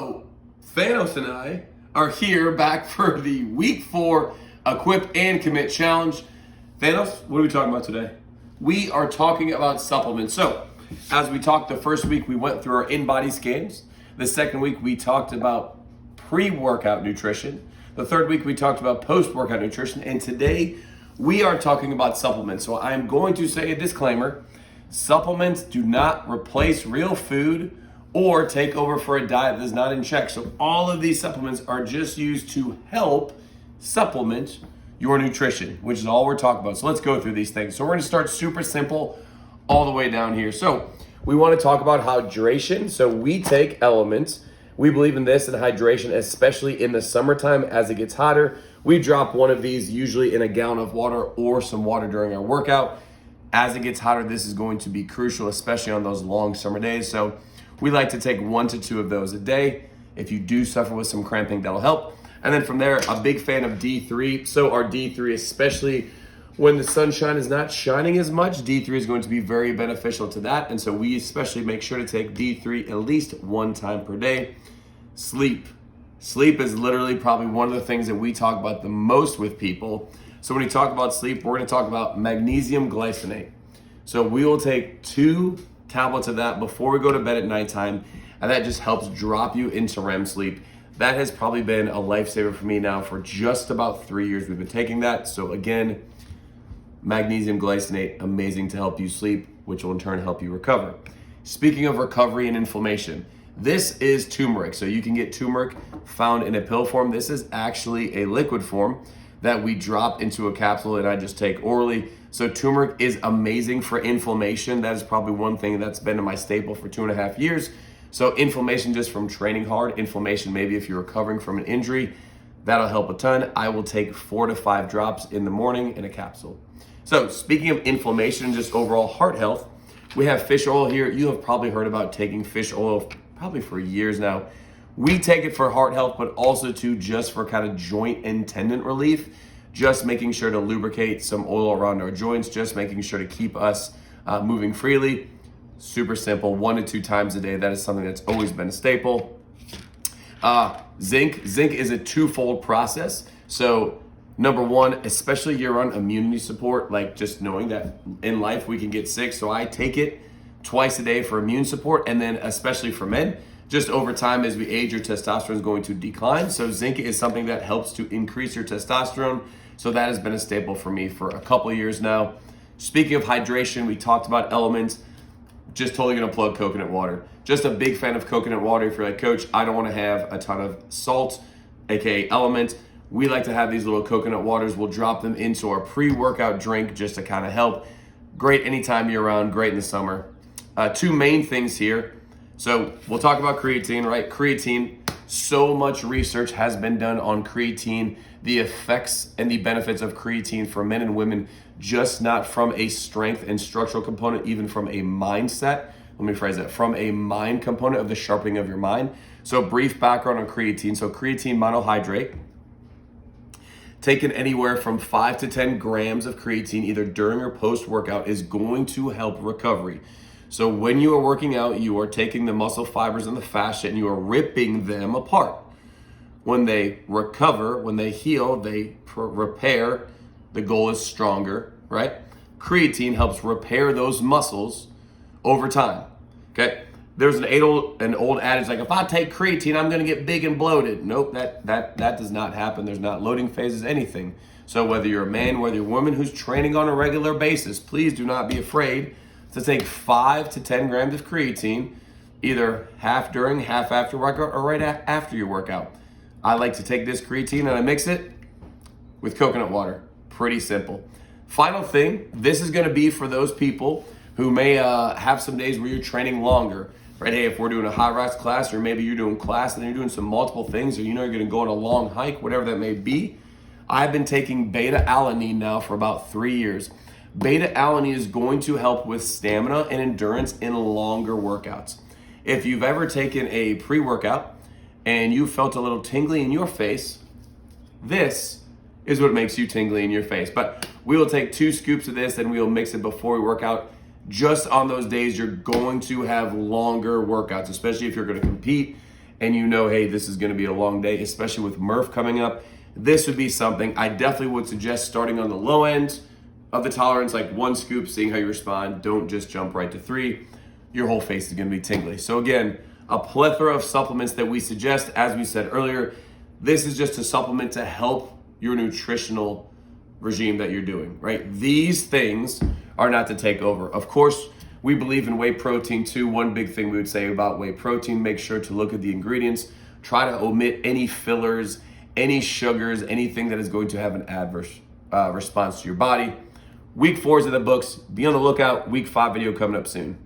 So, Thanos and I are here back for the week 4 Equip and Commit Challenge. Thanos, what are we talking about today? We are talking about supplements. So, as we talked the first week, we went through our in-body scans. The second week, we talked about pre-workout nutrition. The third week, we talked about post-workout nutrition. And today, we are talking about supplements. So, I'm going to say a disclaimer. Supplements do not replace real food or take over for a diet that is not in check. So all of these supplements are just used to help supplement your nutrition, which is all we're talking about. So let's go through these things. So we're gonna start super simple all the way down here. So we wanna talk about hydration. So we take elements. We believe in this and hydration, especially in the summertime as it gets hotter. We drop one of these usually in a gallon of water or some water during our workout. As it gets hotter, this is going to be crucial, especially on those long summer days. So we like to take 1 to 2 of those a day. If you do suffer with some cramping, that'll help. And then from there, a big fan of D3. So our D3, especially when the sunshine is not shining as much, D3 is going to be very beneficial to that. And so we especially make sure to take D3 at least 1 time per day. Sleep. Sleep is literally probably one of the things that we talk about the most with people. So when we talk about sleep, we're gonna talk about magnesium glycinate. So we will take 2 tablets of that before we go to bed at nighttime, and that just helps drop you into REM sleep. That has probably been a lifesaver for me now for just about 3 years we've been taking that. So again, magnesium glycinate, amazing to help you sleep, which will in turn help you recover. Speaking of recovery and inflammation, this is turmeric. So you can get turmeric found in a pill form. This is actually a liquid form that we drop into a capsule and I just take orally. So turmeric is amazing for inflammation. That is probably one thing that's been my staple for 2.5 years. So inflammation just from training hard, inflammation maybe if you're recovering from an injury, that'll help a ton. I will take 4 to 5 drops in the morning in a capsule. So speaking of inflammation and just overall heart health, we have fish oil here. You have probably heard about taking fish oil probably for years now. We take it for heart health, but also too just for kind of joint and tendon relief, just making sure to lubricate some oil around our joints, just making sure to keep us moving freely. Super simple, 1 to 2 times a day. That is something that's always been a staple. Zinc is a twofold process. So number 1, especially year-round immunity support, like just knowing that in life we can get sick. So I take it twice a day for immune support, and then especially for men, just over time as we age, your testosterone is going to decline. So zinc is something that helps to increase your testosterone. So that has been a staple for me for a couple of years now. Speaking of hydration, we talked about elements. Just totally gonna plug coconut water. Just a big fan of coconut water. If you're like, Coach, I don't wanna have a ton of salt, AKA element. We like to have these little coconut waters. We'll drop them into our pre-workout drink just to kind of help. Great anytime year round, great in the summer. 2 main things here. So we'll talk about creatine, right? Creatine, so much research has been done on creatine, the effects and the benefits of creatine for men and women, just not from a strength and structural component, even from a mindset. Let me phrase that, from a mind component of the sharpening of your mind. So brief background on creatine. So creatine monohydrate, taken anywhere from 5 to 10 grams of creatine, either during or post-workout, is going to help recovery. So when you are working out, you are taking the muscle fibers and the fascia and you are ripping them apart. When they recover, when they heal, they repair. The goal is stronger, right? Creatine helps repair those muscles over time, okay? There's an old adage like, if I take creatine, I'm gonna get big and bloated. Nope, that does not happen. There's not loading phases, anything. So whether you're a man, whether you're a woman who's training on a regular basis, please do not be afraid to take 5 to 10 grams of creatine, either half during, half after workout, or right after your workout. I like to take this creatine and I mix it with coconut water. Pretty simple. Final thing, this is gonna be for those people who may have some days where you're training longer, right? Hey, if we're doing a high rise class, or maybe you're doing class and you're doing some multiple things, or you know you're gonna go on a long hike, whatever that may be, I've been taking beta-alanine now for about 3 years. Beta-alanine is going to help with stamina and endurance in longer workouts. If you've ever taken a pre-workout and you felt a little tingly in your face, this is what makes you tingly in your face. But we will take 2 scoops of this and we'll mix it before we work out. Just on those days, you're going to have longer workouts, especially if you're going to compete and you know, hey, this is going to be a long day, especially with Murph coming up, this would be something I definitely would suggest starting on the low end of the tolerance, like 1 scoop, seeing how you respond. Don't just jump right to 3. Your whole face is going to be tingly. So again, a plethora of supplements that we suggest. As we said earlier, this is just a supplement to help your nutritional regime that you're doing, right? These things are not to take over. Of course, we believe in whey protein too. One big thing we would say about whey protein, make sure to look at the ingredients. Try to omit any fillers, any sugars, anything that is going to have an adverse response to your body. Week 4 is in the books. Be on the lookout. Week 5 video coming up soon.